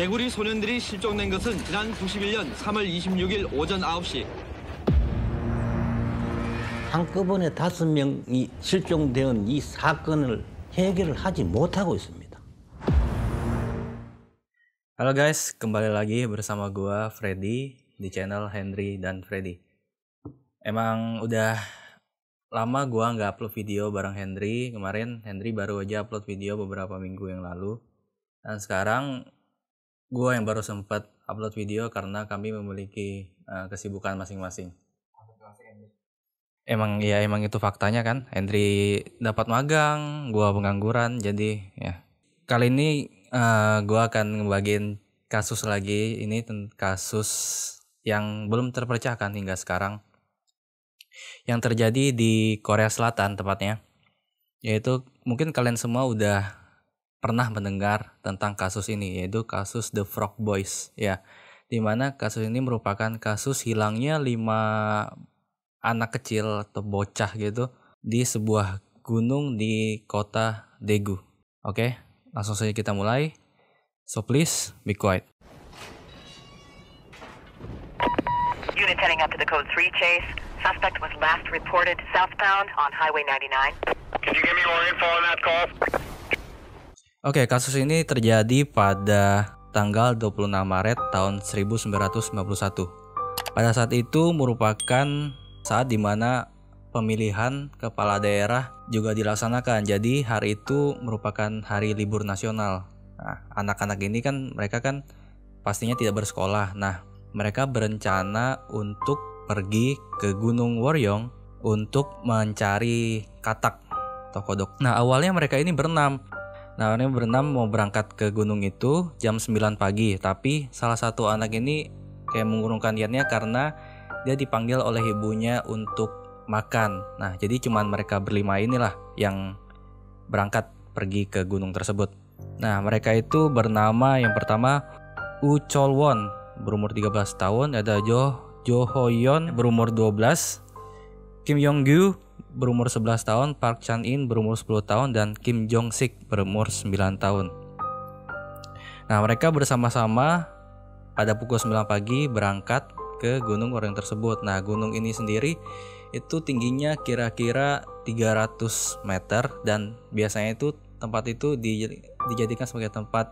개구리 소년들이 실종된 것은 지난 91년 3월 26일 오전 9시. 한꺼번에 5명이 실종된 이 사건을 해결을 하지 못하고 있습니다. Halo guys, kembali lagi bersama gua Freddy di channel Henry dan Freddy. Emang udah lama gua nggak upload video bareng Henry. Kemarin Henry baru aja upload video beberapa minggu yang lalu. Dan sekarang gua yang baru sempat upload video karena kami memiliki kesibukan masing-masing. Emang itu faktanya kan. Henry dapat magang, gua pengangguran. Jadi ya kali ini gua akan ngebagiin kasus lagi. Ini kasus yang belum terpecahkan hingga sekarang, yang terjadi di Korea Selatan tepatnya. Yaitu mungkin kalian semua udah pernah mendengar tentang kasus ini, yaitu kasus The Frog Boys ya, dimana kasus ini merupakan kasus hilangnya 5 anak kecil atau bocah gitu di sebuah gunung di kota Daegu. Oke, langsung saja kita mulai. So please be quiet. Unit heading up to the code 3 chase. Suspect was last reported southbound on Highway 99. Can you give me more info on that call? Oke, kasus ini terjadi pada tanggal 26 Maret tahun 1991. Pada saat itu merupakan saat dimana pemilihan kepala daerah juga dilaksanakan. Jadi hari itu merupakan hari libur nasional. Nah, anak-anak ini kan mereka kan pastinya tidak bersekolah. Nah, mereka berencana untuk pergi ke Gunung Woryong untuk mencari katak atau kodok. Nah, awalnya mereka ini berenam. Mau berangkat ke gunung itu jam 9 pagi. Tapi salah satu anak ini kayak mengurungkan niatnya karena dia dipanggil oleh ibunya untuk makan. Nah, jadi cuman mereka berlima inilah yang berangkat pergi ke gunung tersebut. Nah, mereka itu bernama yang pertama Woo Chol-won berumur 13 tahun, ada Jo Ho-yeon berumur 12, Kim Yong-gyu berumur 11 tahun, Park Chan-in berumur 10 tahun, dan Kim Jong-sik berumur 9 tahun. Nah, mereka bersama-sama pada pukul 9 pagi berangkat ke Gunung Woryong tersebut. Nah, gunung ini sendiri itu tingginya kira-kira 300 meter dan biasanya itu tempat itu dijadikan sebagai tempat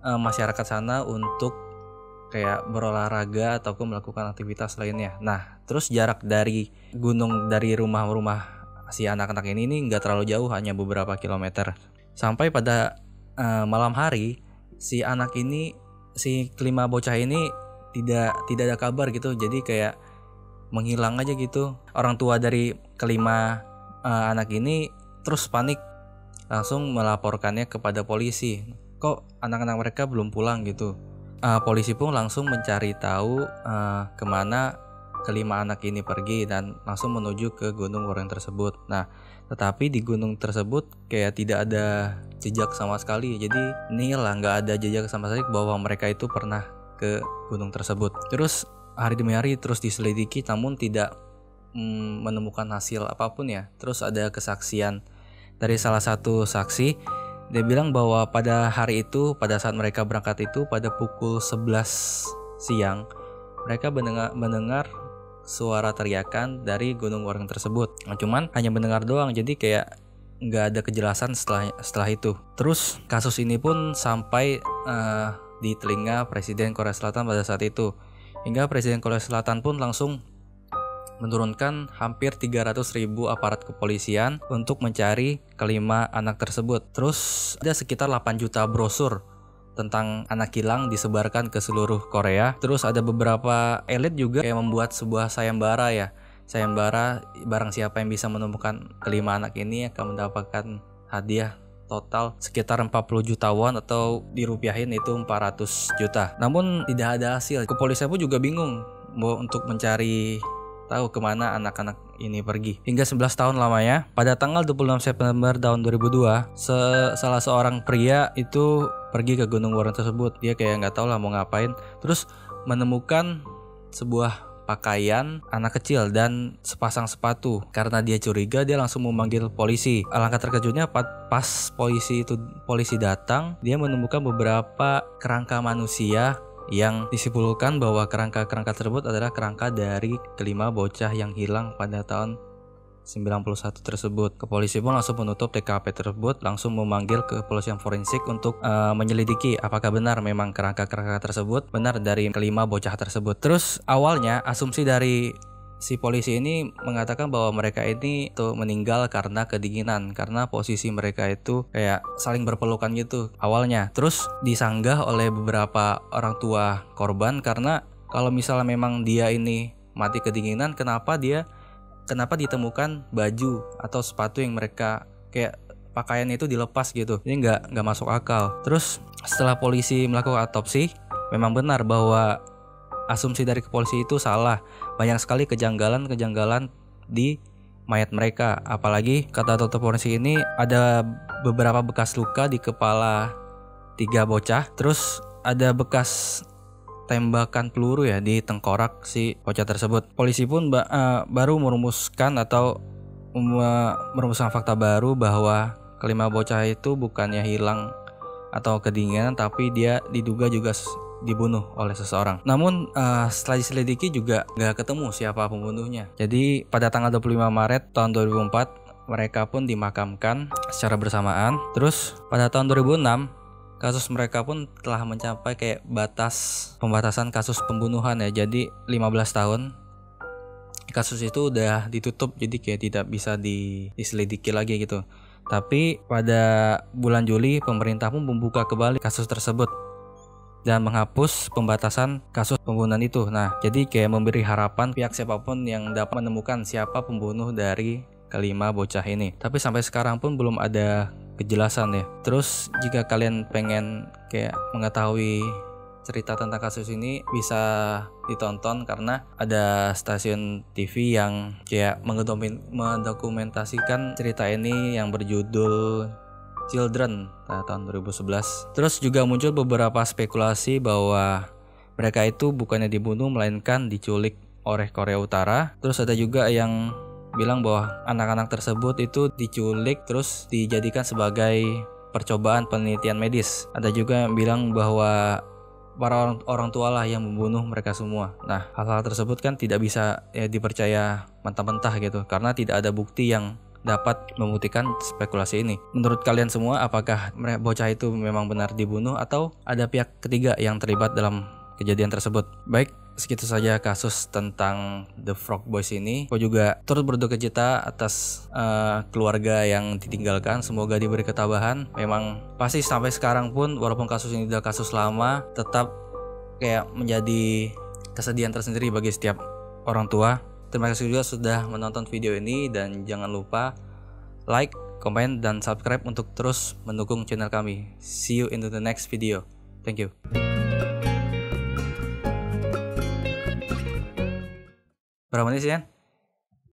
masyarakat sana untuk kayak berolahraga ataupun melakukan aktivitas lainnya. Nah, terus jarak dari gunung dari rumah-rumah si anak-anak ini nggak terlalu jauh, hanya beberapa kilometer. Sampai pada malam hari si anak ini, si kelima bocah ini tidak ada kabar gitu. Jadi kayak menghilang aja gitu. Orang tua dari kelima anak ini terus panik, langsung melaporkannya kepada polisi. Kok anak-anak mereka belum pulang gitu. Polisi pun langsung mencari tahu kemana kelima anak ini pergi dan langsung menuju ke Gunung Woryong tersebut. Nah, tetapi di gunung tersebut kayak tidak ada jejak sama sekali. Jadi inilah nggak ada jejak sama sekali bahwa mereka itu pernah ke gunung tersebut. Terus hari demi hari terus diselidiki, namun tidak menemukan hasil apapun ya. Terus ada kesaksian dari salah satu saksi. Dia bilang bahwa pada hari itu, pada saat mereka berangkat itu pada pukul 11 siang, mereka mendengar suara teriakan dari Gunung Woryong tersebut. Nah, cuman hanya mendengar doang, jadi kayak nggak ada kejelasan setelah itu. Terus kasus ini pun sampai di telinga Presiden Korea Selatan pada saat itu, hingga Presiden Korea Selatan pun langsung menurunkan hampir 300.000 aparat kepolisian untuk mencari kelima anak tersebut. Terus ada sekitar 8 juta brosur tentang anak hilang disebarkan ke seluruh Korea. Terus ada beberapa elit juga yang membuat sebuah sayembara ya. Sayembara, barang siapa yang bisa menemukan kelima anak ini akan mendapatkan hadiah total sekitar 40 juta won atau dirupiahin itu 400 juta. Namun tidak ada hasil. Kepolisian pun juga bingung untuk mencari tahu kemana anak-anak ini pergi. Hingga 11 tahun lamanya, pada tanggal 26 September tahun 2002, salah seorang pria itu pergi ke Gunung Woryong tersebut. Dia kayak nggak tahu lah mau ngapain. Terus menemukan sebuah pakaian anak kecil dan sepasang sepatu. Karena dia curiga, dia langsung memanggil polisi. Alangkah terkejutnya pas polisi datang, dia menemukan beberapa kerangka manusia yang disimpulkan bahwa kerangka tersebut adalah kerangka dari kelima bocah yang hilang pada tahun 91 tersebut. Kepolisian pun langsung menutup TKP tersebut, langsung memanggil kepolisian forensik untuk menyelidiki apakah benar memang kerangka-kerangka tersebut benar dari kelima bocah tersebut. Terus awalnya asumsi dari si polisi ini mengatakan bahwa mereka ini tuh meninggal karena kedinginan, karena posisi mereka itu kayak saling berpelukan gitu awalnya. Terus disanggah oleh beberapa orang tua korban karena kalau misalnya memang dia ini mati kedinginan, kenapa ditemukan baju atau sepatu yang mereka kayak pakaian itu dilepas gitu. Ini nggak masuk akal. Terus setelah polisi melakukan otopsi, memang benar bahwa asumsi dari kepolisian itu salah. Banyak sekali kejanggalan di mayat mereka. Apalagi kata dokter forensik ini ada beberapa bekas luka di kepala 3 bocah. Terus ada bekas tembakan peluru ya di tengkorak si bocah tersebut. Polisi pun baru merumuskan fakta baru bahwa kelima bocah itu bukannya hilang atau kedinginan, tapi dia diduga juga dibunuh oleh seseorang. Namun setelah diselidiki juga nggak ketemu siapa pembunuhnya. Jadi pada tanggal 25 Maret tahun 2004 mereka pun dimakamkan secara bersamaan. Terus pada tahun 2006 kasus mereka pun telah mencapai kayak pembatasan kasus pembunuhan ya. Jadi 15 tahun kasus itu udah ditutup, jadi kayak tidak bisa diselidiki lagi gitu. Tapi pada bulan Juli pemerintah pun membuka kembali kasus tersebut dan menghapus pembatasan kasus pembunuhan itu. Nah, jadi kayak memberi harapan pihak siapapun yang dapat menemukan siapa pembunuh dari kelima bocah ini. Tapi sampai sekarang pun belum ada kejelasan ya. Terus jika kalian pengen kayak mengetahui cerita tentang kasus ini, bisa ditonton karena ada stasiun TV yang kayak mendokumentasikan cerita ini yang berjudul Children tahun 2011. Terus juga muncul beberapa spekulasi bahwa mereka itu bukannya dibunuh melainkan diculik oleh Korea Utara. Terus ada juga yang bilang bahwa anak-anak tersebut itu diculik terus dijadikan sebagai percobaan penelitian medis. Ada juga yang bilang bahwa para orang tua lah yang membunuh mereka semua. Nah, hal-hal tersebut kan tidak bisa dipercaya mentah-mentah gitu, karena tidak ada bukti yang dapat membuktikan spekulasi ini. Menurut kalian semua, apakah bocah itu memang benar dibunuh atau ada pihak ketiga yang terlibat dalam kejadian tersebut? Baik, segitu saja kasus tentang The Frog Boys ini. Aku juga turut berduka cita atas keluarga yang ditinggalkan. Semoga diberi ketabahan. Memang pasti sampai sekarang pun walaupun kasus ini sudah kasus lama, tetap kayak menjadi kesedihan tersendiri bagi setiap orang tua. Terima kasih juga sudah menonton video ini dan jangan lupa like, komen, dan subscribe untuk terus mendukung channel kami. See you in the next video. Thank you. Berapa menit sih, Yan?